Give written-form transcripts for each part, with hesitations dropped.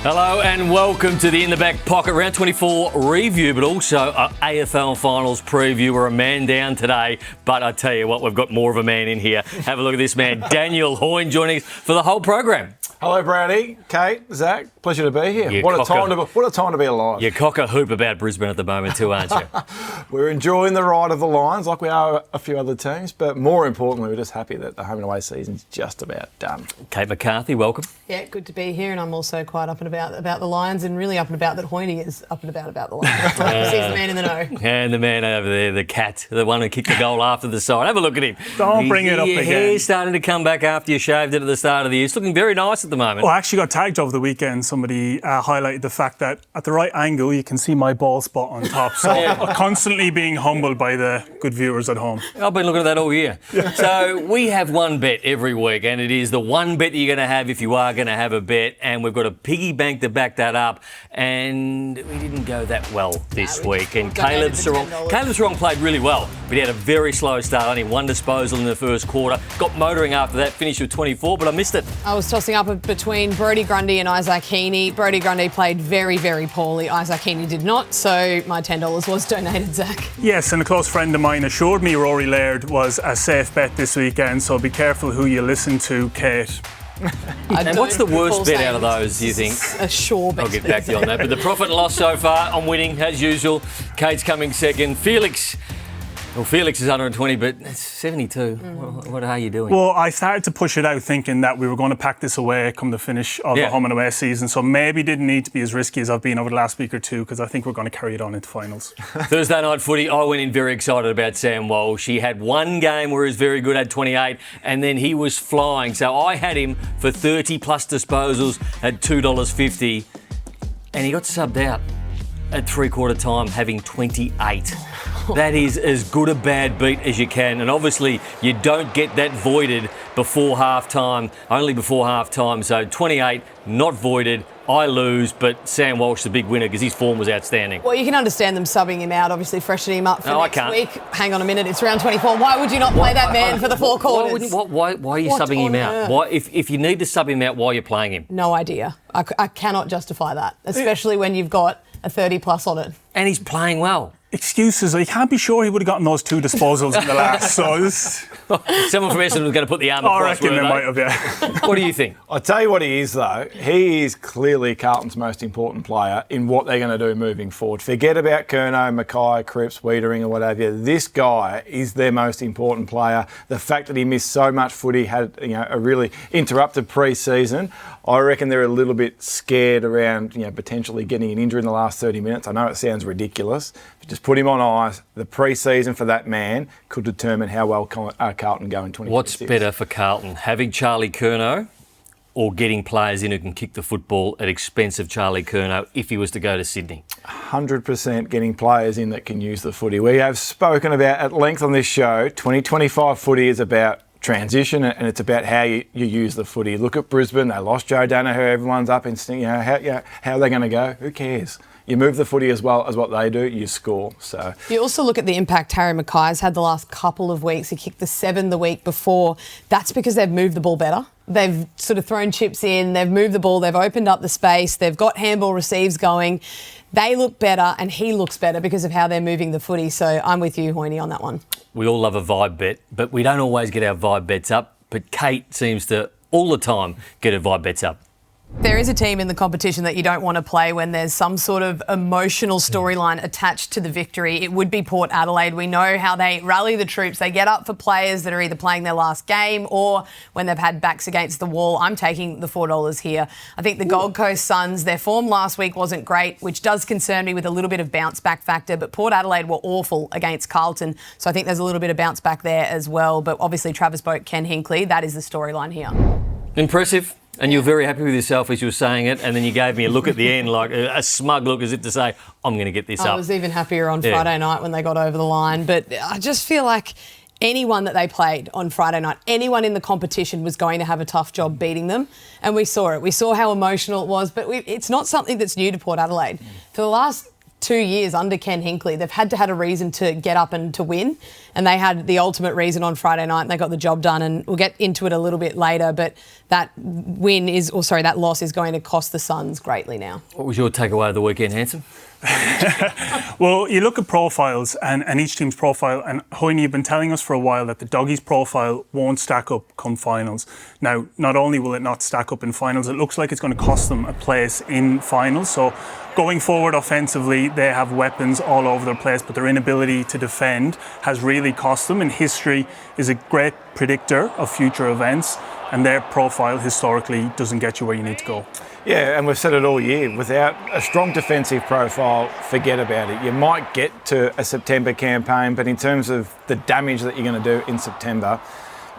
Hello and welcome to the In the Back Pocket Round 24 review, but also an AFL Finals preview. We're a man down today, but I tell you what, we've got more of a man in here. Have a look at this man, Daniel Hoyney, joining us for the whole program. Hello, Browny, Kate, Zach. Pleasure to be here. What a time to be alive. You cock a hoop about Brisbane at the moment too, aren't you? We're enjoying the ride of the Lions like we are a few other teams, but more importantly, we're just happy that the home and away season's just about done. Kate McCarthy, welcome. Yeah, good to be here, and I'm also quite up and about the Lions, and really up and about that Hoyney is up and about the Lions. He's the man in the know. And the man over there, the cat, the one who kicked the goal after the side. Have a look at him. Don't bring it up your again. Your hair's starting to come back after you shaved it at the start of the year. It's looking very nice at the moment. Well, I actually got tagged over the weekend. Somebody highlighted the fact that at the right angle, you can see my bald spot on top. So I'm constantly being humbled by the good viewers at home. I've been looking at that all year. So we have one bet every week, and it is the one bet that you're going to have if you are going to have a bet, and we've got a piggy bank to back that up, and we didn't go that well this week. And Caleb Sarong played really well, but he had a very slow start, only one disposal in the first quarter. Got motoring after that, finished with 24, but I missed it. I was tossing up between Brodie Grundy and Isaac Heaney. Brodie Grundy played very, very poorly. Isaac Heaney did not, so my $10 was donated, Zach. Yes, and a close friend of mine assured me Rory Laird was a safe bet this weekend, so be careful who you listen to, Kate. And what's the worst bet out of those, do you think? A sure bet. I'll get back to you on that. But the profit and loss so far, I'm winning as usual. Kate's coming second. Felix is 120, but it's 72. What are you doing? Well, I started to push it out thinking that we were going to pack this away come the finish of the home and away season, so maybe didn't need to be as risky as I've been over the last week or two, because I think we're going to carry it on into finals. Thursday night footy, I went in very excited about Sam Walsh. He had one game where he was very good, had 28, and then he was flying. So I had him for 30 plus disposals at $2.50, and he got subbed out at three-quarter time, having 28. That is as good a bad beat as you can. And obviously, you don't get that voided before half-time, only before half-time. So 28, not voided. I lose, but Sam Walsh the big winner because his form was outstanding. Well, you can understand them subbing him out, obviously freshening him up for next week. Hang on a minute, it's round 24. Why would you not play that man for the four quarters? Why are you subbing him out? Why, if you need to sub him out, why are you playing him? No idea. I cannot justify that, especially when you've got a 30 plus on it. And he's playing well. Excuses. I can't be sure he would have gotten those two disposals in the last. So someone from Essendon was going to put the arm across. I reckon they might have, yeah. What do you think? I'll tell you what he is, though. He is clearly Carlton's most important player in what they're going to do moving forward. Forget about Curnow, Mackay, Cripps, Wiedering or whatever. This guy is their most important player. The fact that he missed so much footy, had a really interrupted pre-season, I reckon they're a little bit scared around potentially getting an injury in the last 30 minutes. I know it sounds ridiculous, but just put him on ice. The pre-season for that man could determine how well Carlton go in 2026. What's better for Carlton, having Charlie Curnow or getting players in who can kick the football at expense of Charlie Curnow if he was to go to Sydney? 100% getting players in that can use the footy. We have spoken about at length on this show, 2025 footy is about transition, and it's about how you use the footy. Look at Brisbane, they lost Joe Danaher, everyone's up in how are they going to go? Who cares? You move the footy as well as what they do, you score. So you also look at the impact Harry Mackay's had the last couple of weeks. He kicked the 7 the week before. That's because they've moved the ball better. They've sort of thrown chips in, they've moved the ball, they've opened up the space, they've got handball receives going. They look better and he looks better because of how they're moving the footy. So I'm with you, Hoyney, on that one. We all love a vibe bet, but we don't always get our vibe bets up. But Kate seems to all the time get her vibe bets up. There is a team in the competition that you don't want to play when there's some sort of emotional storyline attached to the victory. It would be Port Adelaide. We know how they rally the troops. They get up for players that are either playing their last game or when they've had backs against the wall. I'm taking the $4 here. I think the Gold Coast Suns, their form last week wasn't great, which does concern me with a little bit of bounce back factor, but Port Adelaide were awful against Carlton, so I think there's a little bit of bounce back there as well. But obviously Travis Boak, Ken Hinkley, that is the storyline here. Impressive. And you were very happy with yourself as you were saying it, and then you gave me a look at the end, like a smug look as if to say, I'm going to get this up. I was even happier on Friday night when they got over the line. But I just feel like anyone that they played on Friday night, anyone in the competition was going to have a tough job beating them. And we saw it. We saw how emotional it was. But it's not something that's new to Port Adelaide. For the last 2 years under Ken Hinkley, they've had to have a reason to get up and to win. and they had the ultimate reason on Friday night and they got the job done, and we'll get into it a little bit later, but that loss is going to cost the Suns greatly now. What was your takeaway of the weekend, Hanson? Well, you look at profiles and each team's profile, and Hoyney, you've been telling us for a while that the Doggies profile won't stack up come finals. Now, not only will it not stack up in finals, it looks like it's going to cost them a place in finals. So going forward offensively, they have weapons all over their place, but their inability to defend has really cost them, and history is a great predictor of future events, and their profile historically doesn't get you where you need to go. Yeah, and we've said it all year, without a strong defensive profile, forget about it. You might get to a September campaign, but in terms of the damage that you're going to do in September,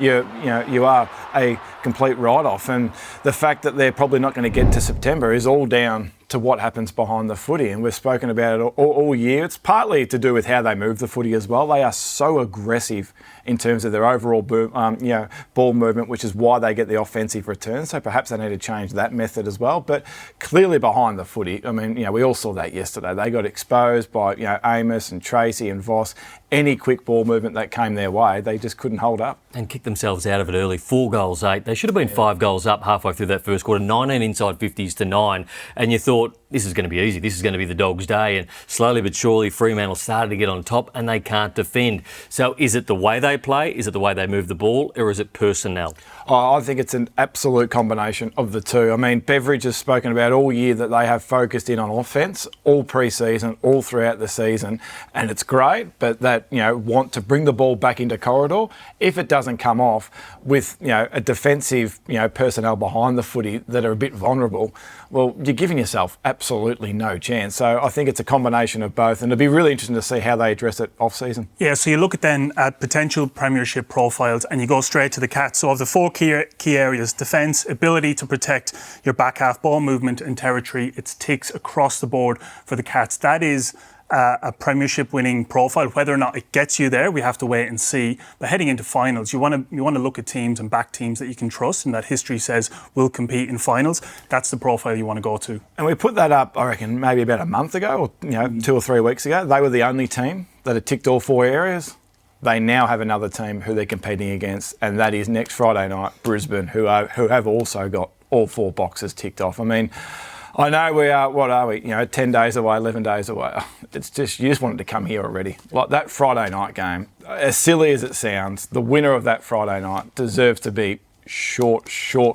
you are a complete write-off. And the fact that they're probably not going to get to September is all down to what happens behind the footy, and we've spoken about it all year. It's partly to do with how they move the footy as well. They are so aggressive in terms of their overall ball movement, which is why they get the offensive return. So perhaps they need to change that method as well. But clearly behind the footy, I mean, we all saw that yesterday. They got exposed by Amos and Tracy and Voss. Any quick ball movement that came their way, they just couldn't hold up. And kicked themselves out of it early. 4 goals, 8. They should have been 5 goals up halfway through that first quarter. 19 inside 50s to 9. And you thought, this is going to be easy. This is going to be the Dogs' day. And slowly but surely, Fremantle started to get on top and they can't defend. So is it the way they play? Is it the way they move the ball? Or is it personnel? I think it's an absolute combination of the two. I mean, Beveridge has spoken about all year that they have focused in on offence all pre-season, all throughout the season, and it's great, but that, want to bring the ball back into corridor. If it doesn't come off with, a defensive, personnel behind the footy that are a bit vulnerable, well, you're giving yourself absolutely no chance. So I think it's a combination of both, and it'll be really interesting to see how they address it off-season. Yeah, so you look at potential premiership profiles and you go straight to the Cats. So of the 4 key areas, defence, ability to protect your back half, ball movement and territory, it's ticks across the board for the Cats. That is a premiership winning profile. Whether or not it gets you there, we have to wait and see. But heading into finals, you want to look at teams and back teams that you can trust and that history says will compete in finals. That's the profile you want to go to. And we put that up, I reckon, maybe about a month ago, or 2 or 3 weeks ago. They were the only team that had ticked all 4 areas. They now have another team who they're competing against, and that is next Friday night, Brisbane, who have also got all 4 boxes ticked off. I mean, I know we are, 10 days away, 11 days away. It's just, you just want it to come here already. Like that Friday night game, as silly as it sounds, the winner of that Friday night deserves to be short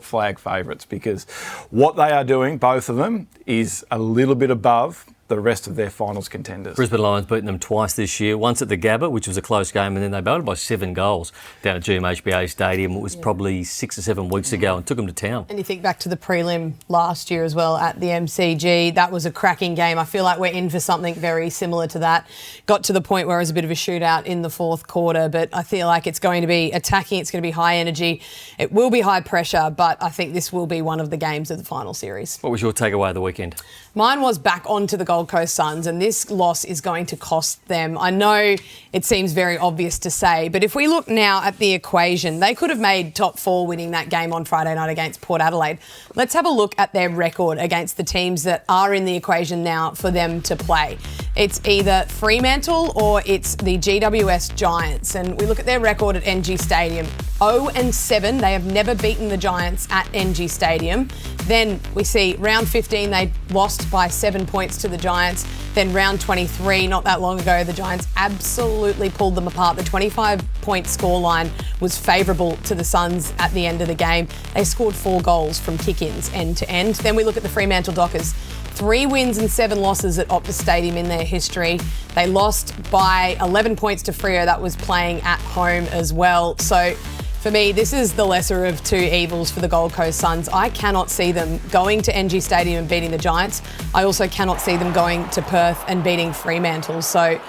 flag favourites, because what they are doing, both of them, is a little bit above the rest of their finals contenders. Brisbane Lions beaten them twice this year, once at the Gabba, which was a close game, and then they battled by 7 goals down at GMHBA Stadium. It was probably 6 or 7 weeks ago and took them to town. And you think back to the prelim last year as well at the MCG, that was a cracking game. I feel like we're in for something very similar to that. Got to the point where it was a bit of a shootout in the 4th quarter, but I feel like it's going to be attacking, it's going to be high energy, it will be high pressure, but I think this will be one of the games of the final series. What was your takeaway of the weekend? Mine was back onto the Gold Coast Suns, and this loss is going to cost them. I know it seems very obvious to say, but if we look now at the equation, they could have made top 4 winning that game on Friday night against Port Adelaide. Let's have a look at their record against the teams that are in the equation now for them to play. It's either Fremantle or it's the GWS Giants, and we look at their record at NG Stadium. 0-7, they have never beaten the Giants at NG Stadium. Then we see round 15, they lost by 7 points to the Giants. Then round 23, not that long ago, the Giants absolutely pulled them apart. The 25-point scoreline was favourable to the Suns at the end of the game. They scored 4 goals from kick-ins end to end. Then we look at the Fremantle Dockers. 3 wins and 7 losses at Optus Stadium in their history. They lost by 11 points to Freo, that was playing at home as well. So for me, this is the lesser of 2 evils for the Gold Coast Suns. I cannot see them going to NG Stadium and beating the Giants. I also cannot see them going to Perth and beating Fremantle. So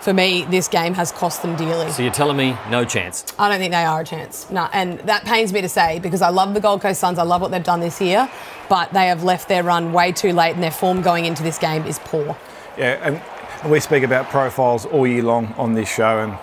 for me, this game has cost them dearly. So you're telling me no chance? I don't think they are a chance. No, and that pains me to say because I love the Gold Coast Suns. I love what they've done this year, but they have left their run way too late and their form going into this game is poor. Yeah, and we speak about profiles all year long on this show, and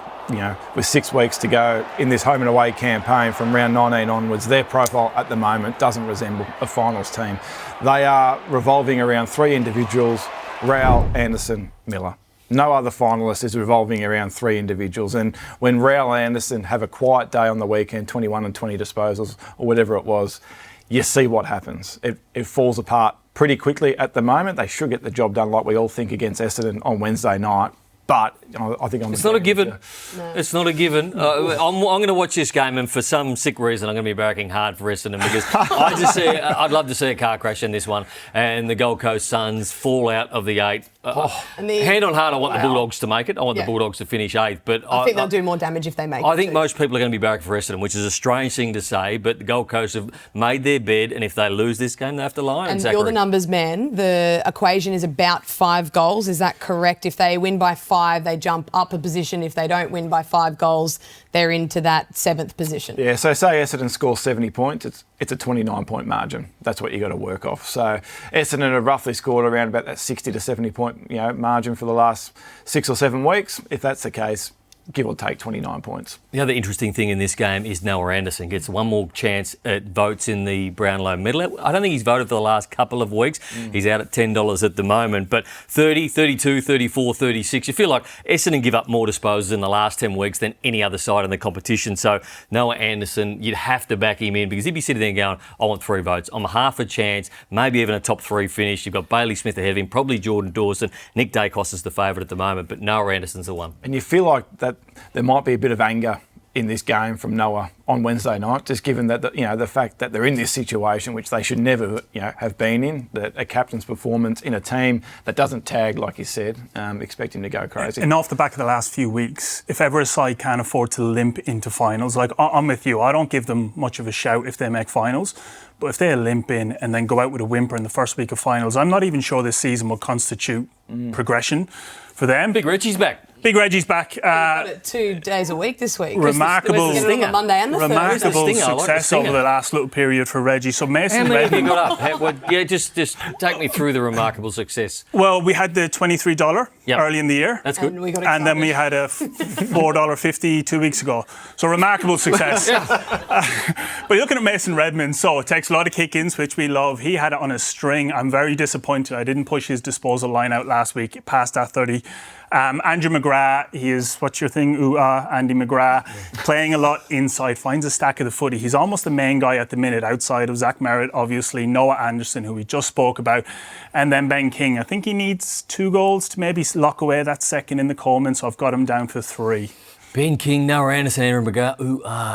with 6 weeks to go in this home and away campaign from round 19 onwards, their profile at the moment doesn't resemble a finals team. They are revolving around 3 individuals, Rowell, Anderson, Miller. No other finalist is revolving around 3 individuals. And when Rowell Anderson have a quiet day on the weekend, 21 and 20 disposals or whatever it was, you see what happens. It falls apart pretty quickly at the moment. They should get the job done like we all think against Essendon on Wednesday night. But I think it's not a given. No. It's not a given. I'm going to watch this game, and for some sick reason, I'm going to be barracking hard for Essendon because I'd love to see a car crash in this one, and the Gold Coast Suns fall out of the 8. Hand on heart, I want the Bulldogs to make it. I want the Bulldogs to finish 8th, but I think they'll do more damage if they make it. I think most people are going to be barracking for Essendon, which is a strange thing to say, but the Gold Coast have made their bed, and if they lose this game, they have to lie. And you're the numbers man. The equation is about 5 goals. Is that correct? If they win by 5, they jump up a position. If they don't win by 5 goals, they're into that 7th position. Yeah, so say Essendon scores 70 points, it's a 29-point margin. That's what you got to work off. So Essendon have roughly scored around about that 60 to 70-point margin for the last 6 or 7 weeks. If that's the case, give or take 29 points. The other interesting thing in this game is Noah Anderson gets one more chance at votes in the Brownlow medal. I don't think he's voted for the last couple of weeks. He's out at $10 at the moment. But 30, 32, 34, 36. You feel like Essendon give up more disposals in the last 10 weeks than any other side in the competition. So Noah Anderson, you'd have to back him in because he'd be sitting there going, I want 3 votes. I'm a half a chance, maybe even a top 3 finish. You've got Bailey Smith ahead of him, probably Jordan Dawson. Nick Dacos is the favourite at the moment, but Noah Anderson's the one. And you feel like that there might be a bit of anger in this game from Noah on Wednesday night, just given that the fact that they're in this situation, which they should never have been in, that a captain's performance in a team that doesn't tag, like you said, expect him to go crazy. And off the back of the last few weeks, if ever a side can't afford to limp into finals, like I'm with you, I don't give them much of a shout if they make finals. But if they limp in and then go out with a whimper in the first week of finals, I'm not even sure this season will constitute progression for them. Big Reggie's back. Big Reggie's back. You've got it 2 days a week this week. Remarkable Monday and the remarkable Thursday. success over the last little period for Reggie. So Mason How many have you Redmond. got up? Just take me through the remarkable success. Well, we had the $23 early in the year. That's good. And we got And then we had a $4.50 2 weeks ago. So remarkable success. But you're looking at Mason Redmond, so it takes a lot of kick-ins, which we love. He had it on a string. I'm very disappointed. I didn't push his disposal line out last week, past that 30. Andrew McGrath, he is, what's your thing? Andy McGrath, playing a lot inside, finds a stack of the footy. He's almost the main guy at the minute, outside of Zach Merritt, obviously, Noah Anderson, who we just spoke about, and then Ben King. I think he needs 2 goals to maybe lock away that second in the Coleman, so I've got him down for 3. Ben King, Noah Anderson, Andrew McGrath,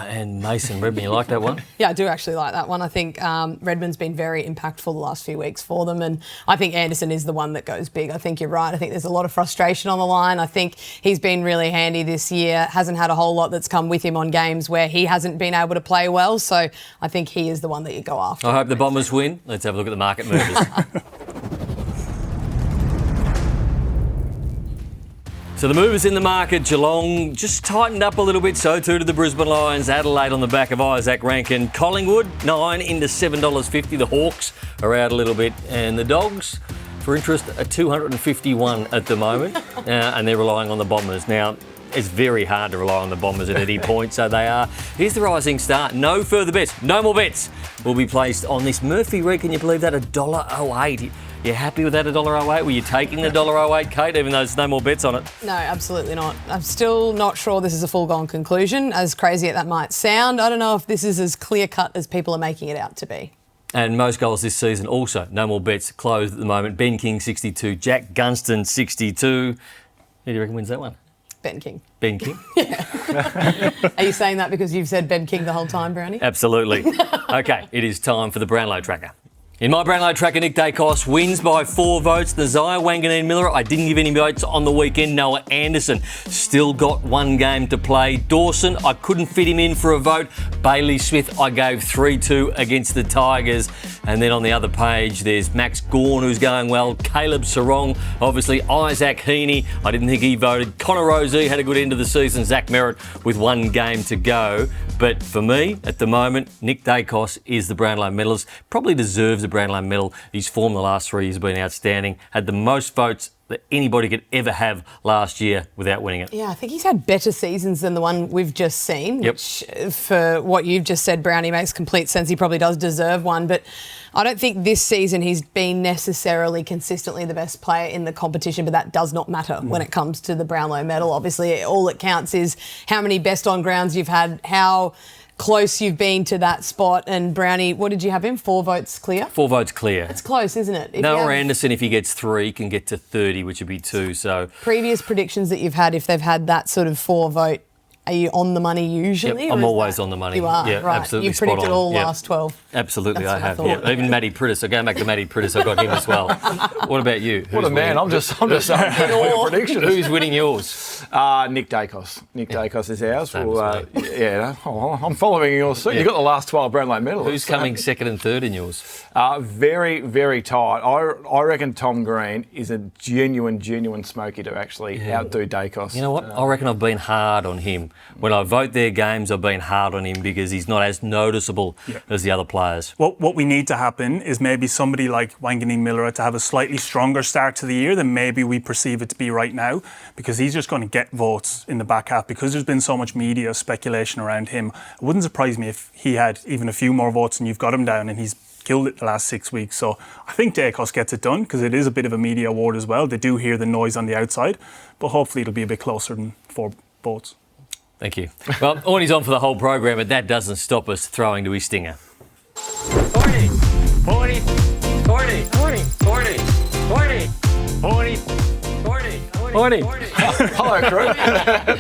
and Mason Redmond. You like that one? Yeah, I do actually like that one. I think Redmond's been very impactful the last few weeks for them, and I think Anderson is the one that goes big. I think you're right. I think there's a lot of frustration on the line. I think he's been really handy this year, hasn't had a whole lot that's come with him on games where he hasn't been able to play well, so I think he is the one that you go after. I hope the Bombers win. Let's have a look at the market movers. So the movers in the market, Geelong just tightened up a little bit, so too did the Brisbane Lions. Adelaide on the back of Isaac Rankin. Collingwood, 9 into $7.50. The Hawks are out a little bit. And the Dogs, for interest, are 251 at the moment. And they're relying on the Bombers. Now, it's very hard to rely on the Bombers at any point, so they are. Here's the rising star. No further bets. No more bets will be placed on this Murphy Rig. Can you believe that? $1.08. You happy with that $1.08? Were you taking the $1.08, Kate, even though there's no more bets on it? No, absolutely not. I'm still not sure this is a foregone conclusion, as crazy as that might sound. I don't know if this is as clear-cut as people are making it out to be. And most goals this season also. No more bets closed at the moment. Ben King, 62. Jack Gunston, 62. Who do you reckon wins that one? Ben King. Ben King? Yeah. Are you saying that because you've said Ben King the whole time, Browny? Absolutely. OK, it is time for the Brownlow tracker. In my Brownlow tracker, Nick Dacos wins by 4 votes. Nazia Wanganeen-Miller, I didn't give any votes on the weekend. Noah Anderson still got 1 game to play. Dawson, I couldn't fit him in for a vote. Bailey Smith, I gave 3-2 against the Tigers. And then on the other page, there's Max Gawn, who's going well. Caleb Sarong, obviously. Isaac Heaney, I didn't think he voted. Connor Rozee had a good end of the season. Zach Merritt with 1 game to go. But for me, at the moment, Nick Dacos is the Brownlow medalist. Probably deserves the Brownlow medal. His form the last 3 years has been outstanding. Had the most votes that anybody could ever have last year without winning it. Yeah, I think he's had better seasons than the one we've just seen, Yep. which for what you've just said, Brownie, makes complete sense. He probably does deserve one, but I don't think this season he's been necessarily consistently the best player in the competition, but that does not matter when it comes to the Brownlow medal. Obviously, all it counts is how many best on grounds you've had, how close you've been to that spot. And Brownie, what did you have him? 4 votes clear? 4 votes clear. It's close, isn't it? Noah Anderson, if he gets 3, can get to 30, which would be 2. So previous predictions that you've had, if they've had that sort of 4 vote, are you on the money usually? Yep, I'm always on the money. You are, yeah, right. Absolutely. You've predicted all Yep. last 12. Absolutely, That's I what I have. thought. Yeah. Even Matty Prittis. So going back to Matty Prittis, I got him as well. What about you? What a man! I'm just saying predictions. Who's winning yours? Nick Dacos. Nick Dacos is ours. Same Well, as yeah, I'm following your suit. You've got the last 12 Brownlow medals. Who's coming second and third in yours? Very, very tight. I reckon Tom Green is a genuine smoky to actually outdo Dacos. You know what? I reckon I've been hard on him. When I vote their games, I've been hard on him because he's not as noticeable as the other players. What we need to happen is maybe somebody like Wanganeen Miller to have a slightly stronger start to the year than maybe we perceive it to be right now, because he's just going to get votes in the back half because there's been so much media speculation around him. It wouldn't surprise me if he had even a few more votes and you've got him down and he's killed it the last 6 weeks. So I think Dacos gets it done because it is a bit of a media award as well. They do hear the noise on the outside, but hopefully it'll be a bit closer than 4 votes. Thank you. Well, Hoyney's on for the whole program, but that doesn't stop us throwing to his stinger. Hoyney! Hoyney! Hoyney! Hoyney! Hoyney! Hoyney! Hoyney! Hoyney! Hoyney! Hello, crew.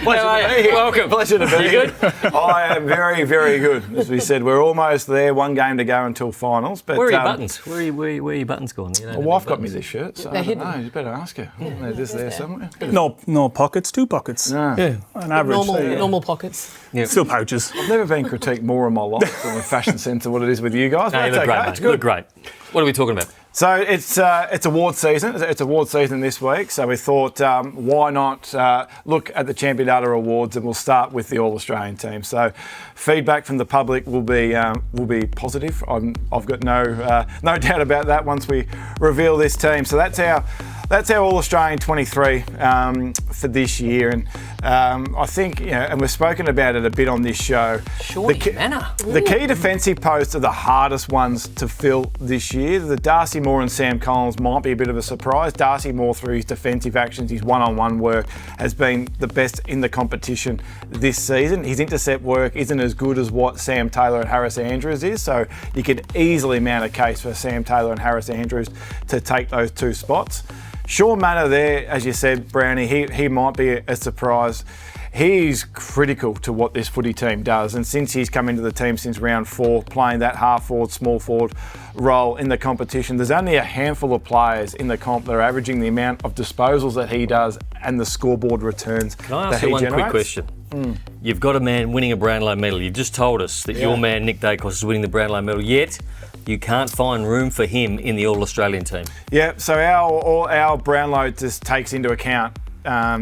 Pleasure to be here. Welcome. Pleasure to be You here. good? I am very, very good. As we said, we're almost there. 1 game to go until finals. But Where are your buttons? Where are your buttons gone? You don't my have wife any got me buttons. this shirt, so They're I don't know. hidden. You better ask her. They're just there somewhere. No pockets, 2 pockets. No. Yeah, on average. Normal pockets. Still pouches. I've never been critiqued more in my life from a fashion sense of what it is with you guys. No, But you that's look great, okay. mate. It's You look good. great. What are we talking about? So it's award season. It's award season this week. So we thought, why not look at the Champion Data Awards, and we'll start with the All Australian team. So feedback from the public will be positive. I've got no doubt about that once we reveal this team. So that's our All Australian 23 for this year, and I think and we've spoken about it a bit on this show. Shawnee Manor. The key defensive posts are the hardest ones to fill this year. The Darcy Moore and Sam Collins might be a bit of a surprise. Darcy Moore, through his defensive actions, his one-on-one work, has been the best in the competition this season. His intercept work isn't as good as what Sam Taylor and Harris Andrews is, so you could easily mount a case for Sam Taylor and Harris Andrews to take those 2 spots. Sean Manor there, as you said, Brownie, he might be a surprise. He's critical to what this footy team does, and since he's come into the team since round 4, playing that half forward, small forward role in the competition, there's only a handful of players in the comp that are averaging the amount of disposals that he does and the scoreboard returns Can I that ask he you one generates. quick question? You've got a man winning a Brownlow medal. You've just told us that your man, Nick Dacos, is winning the Brownlow medal, yet you can't find room for him in the All-Australian team. Yeah, so our Brownlow just takes into account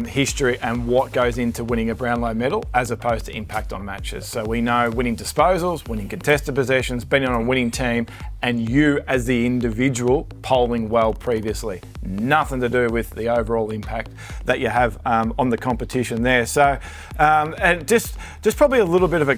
history and what goes into winning a Brownlow medal as opposed to impact on matches. So we know winning disposals, winning contested possessions, being on a winning team, and you as the individual polling well previously. Nothing to do with the overall impact that you have on the competition there. So, and just probably a little bit of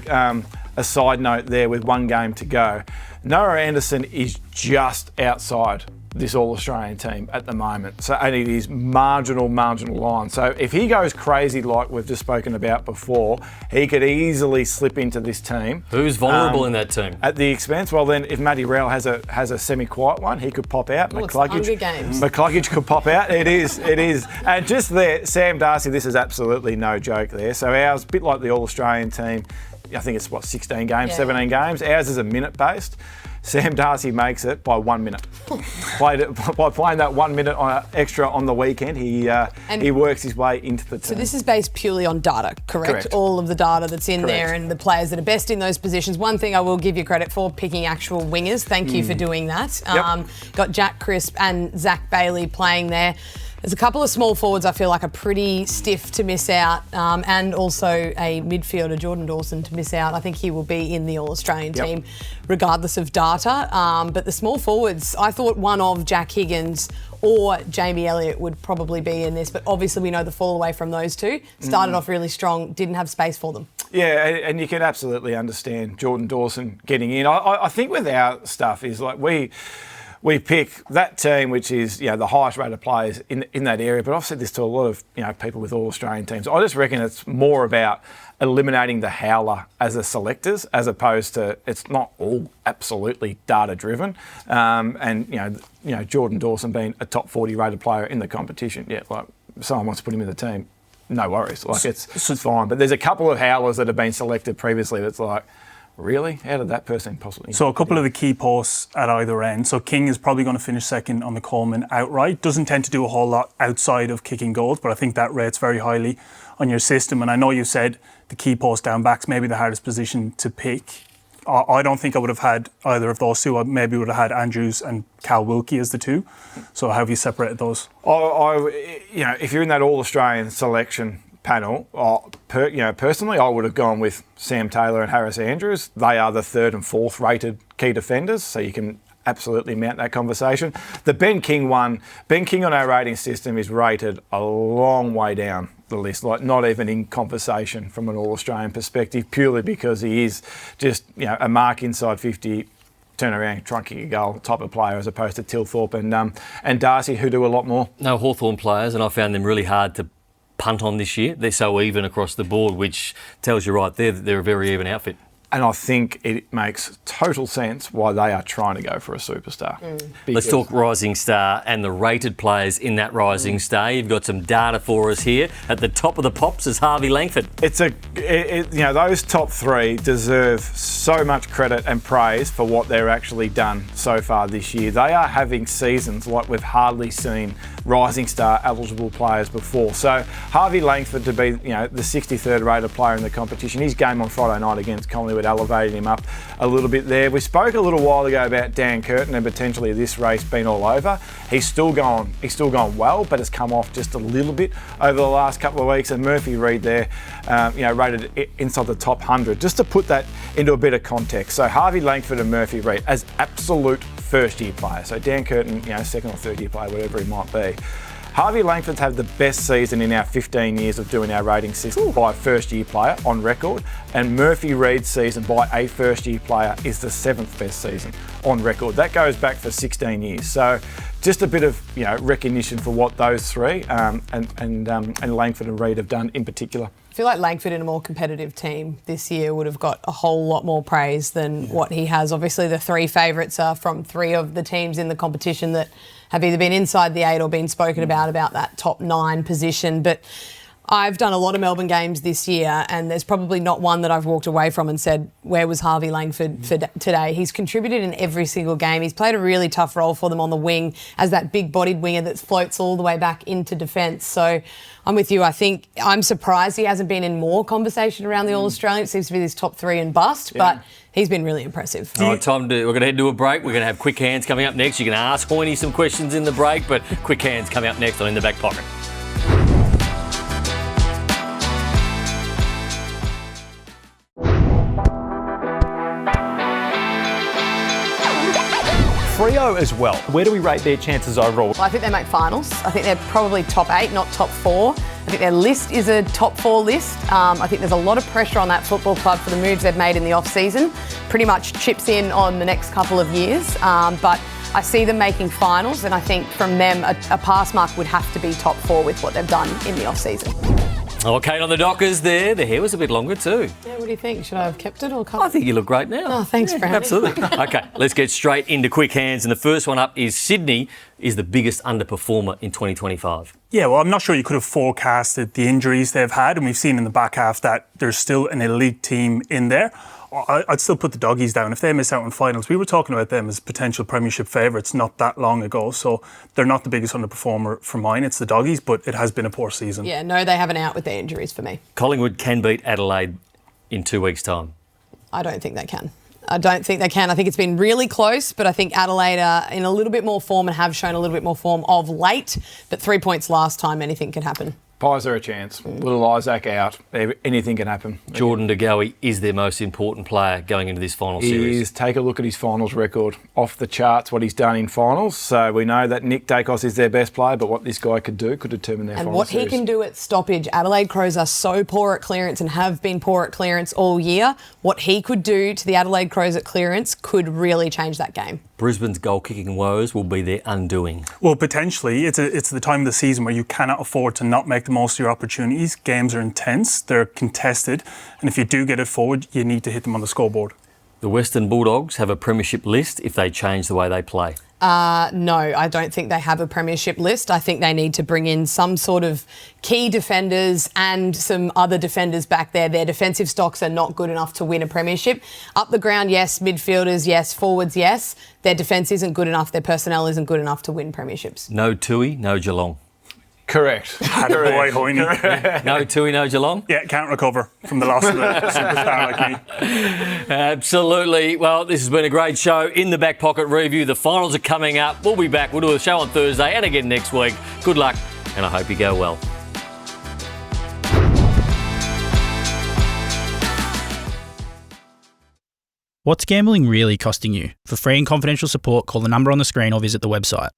a side note there with 1 game to go. Noah Anderson is just outside this All-Australian team at the moment. So, and it is marginal line. So if he goes crazy like we've just spoken about before, he could easily slip into this team. Who's vulnerable in that team? At the expense, well then, if Matty Rowell has a semi-quiet one, he could pop out. It's Hunger Games. McCluggage could pop out. It is. And just there, Sam Darcy, this is absolutely no joke there. So ours, a bit like the All-Australian team, I think it's 16 games, 17 games. Ours is a minute based. Sam Darcy makes it by 1 minute. By playing that 1 minute extra on the weekend, he works his way into the team. So this is based purely on data, correct? All of the data that's in there and the players that are best in those positions. One thing I will give you credit for, picking actual wingers. Thank you for doing that. Yep. Got Jack Crisp and Zach Bailey playing there. There's a couple of small forwards I feel like are pretty stiff to miss out, and also a midfielder, Jordan Dawson, to miss out. I think he will be in the All-Australian team regardless of data. But the small forwards, I thought one of Jack Higgins or Jamie Elliott would probably be in this, but obviously we know the fall away from those two. Started off really strong, didn't have space for them. Yeah, and you can absolutely understand Jordan Dawson getting in. I think with our stuff is like we pick that team, which is the highest rated players in that area. But I've said this to a lot of people with all Australian teams. I just reckon it's more about eliminating the howler as a selectors, as opposed to it's not all absolutely data driven. And Jordan Dawson being a top 40 rated player in the competition, like someone wants to put him in the team, no worries. Like it's fine. But there's a couple of howlers that have been selected previously that's like, really? How did that person possibly... So a couple of the key posts at either end. So King is probably going to finish second on the Coleman outright. Doesn't tend to do a whole lot outside of kicking goals, but I think that rates very highly on your system. And I know you said the key post down back's maybe the hardest position to pick. I don't think I would have had either of those two. I maybe would have had Andrews and Cal Wilkie as the two. So how have you separated those? If you're in that All-Australian selection panel, personally, I would have gone with Sam Taylor and Harris Andrews. They are the third and fourth rated key defenders, so you can absolutely mount that conversation. The Ben King one, Ben King on our rating system is rated a long way down the list, like not even in conversation from an All-Australian perspective, purely because he is just a mark inside 50, turn around, try and kick a goal type of player, as opposed to Tilthorpe and Darcy, who do a lot more. No Hawthorn players, and I found them really hard to punt on this year. They're so even across the board, which tells you right there that they're a very even outfit. And I think it makes total sense why they are trying to go for a superstar. Let's talk rising star and the rated players in that rising star. You've got some data for us here. At the top of the pops is Harvey Langford. Those top three deserve so much credit and praise for what they're actually done so far this year. They are having seasons like we've hardly seen rising star eligible players before. So Harvey Langford to be the 63rd rated player in the competition. His game on Friday night against Collingwood elevated him up a little bit there. We spoke a little while ago about Dan Curtin and potentially this race being all over. He's still gone well, but has come off just a little bit over the last couple of weeks. And Murphy Reid there, rated inside the top 100. Just to put that into a bit of context. So Harvey Langford and Murphy Reid as absolute first-year players. So Dan Curtin, second or third-year player, whatever he might be. Harvey Langford's had the best season in our 15 years of doing our rating system by a first-year player on record, and Murphy Reid's season by a first-year player is the 7th best season on record. That goes back for 16 years. So just a bit of recognition for what those three and Langford and Reid have done in particular. I feel like Langford in a more competitive team this year would have got a whole lot more praise than what he has. Obviously, the three favourites are from three of the teams in the competition that have either been inside the 8 or been spoken about that top 9 position. But I've done a lot of Melbourne games this year, and there's probably not one that I've walked away from and said, where was Harvey Langford for today? He's contributed in every single game. He's played a really tough role for them on the wing as that big-bodied winger that floats all the way back into defence. So I'm with you. I think I'm surprised he hasn't been in more conversation around the All-Australian. It seems to be this top 3 and bust, but he's been really impressive. All right, we're going to head to a break. We're going to have Quick Hands coming up next. You can ask Hoyney some questions in the break, but Quick Hands coming up next on In the Back Pocket. Freo as well. Where do we rate their chances overall? Well, I think they make finals. I think they're probably top 8, not top 4. I think their list is a top 4 list. I think there's a lot of pressure on that football club for the moves they've made in the off-season. Pretty much chips in on the next couple of years. But I see them making finals, and I think from them a pass mark would have to be top 4 with what they've done in the off-season. Oh, Kate on the Dockers there. The hair was a bit longer too. Yeah, what do you think? Should I have kept it or cut it? I think you look great now. Oh, thanks, Browny. Absolutely. Okay, let's get straight into Quick Hands. And the first one up is Sydney is the biggest underperformer in 2025. Yeah, well, I'm not sure you could have forecasted the injuries they've had, and we've seen in the back half that there's still an elite team in there. I'd still put the Doggies down. If they miss out on finals, we were talking about them as potential premiership favourites not that long ago, so they're not the biggest underperformer for mine. It's the Doggies, but it has been a poor season. Yeah, no, they have an out with their injuries for me. Collingwood can beat Adelaide in 2 weeks' time. I don't think they can. I don't think they can. I think it's been really close, but I think Adelaide are in a little bit more form and have shown a little bit more form of late. But 3 points last time, anything can happen. Pies are a chance. Little Isaac out. Anything can happen. Jordan De Goey is their most important player going into this final series. Take a look at his finals record. Off the charts what he's done in finals. So we know that Nick Dacos is their best player, but what this guy could do could determine their final And what series. he can do at stoppage. Adelaide Crows are so poor at clearance and have been poor at clearance all year. What he could do to the Adelaide Crows at clearance could really change that game. Brisbane's goal-kicking woes will be their undoing. Well, potentially. It's the time of the season where you cannot afford to not make the most of your opportunities. Games are intense, they're contested, and if you do get it forward, you need to hit them on the scoreboard. The Western Bulldogs have a premiership list if they change the way they play. No, I don't think they have a premiership list. I think they need to bring in some sort of key defenders and some other defenders back there. Their defensive stocks are not good enough to win a premiership. Up the ground, yes. Midfielders, yes. Forwards, yes. Their defence isn't good enough. Their personnel isn't good enough to win premierships. No Tui, no Geelong. Correct. Boy, Hoyney. No Tui, no Geelong? Yeah, can't recover from the loss of a superstar like me. Absolutely. Well, this has been a great show. In the Back Pocket review. The finals are coming up. We'll be back. We'll do a show on Thursday and again next week. Good luck, and I hope you go well. What's gambling really costing you? For free and confidential support, call the number on the screen or visit the website.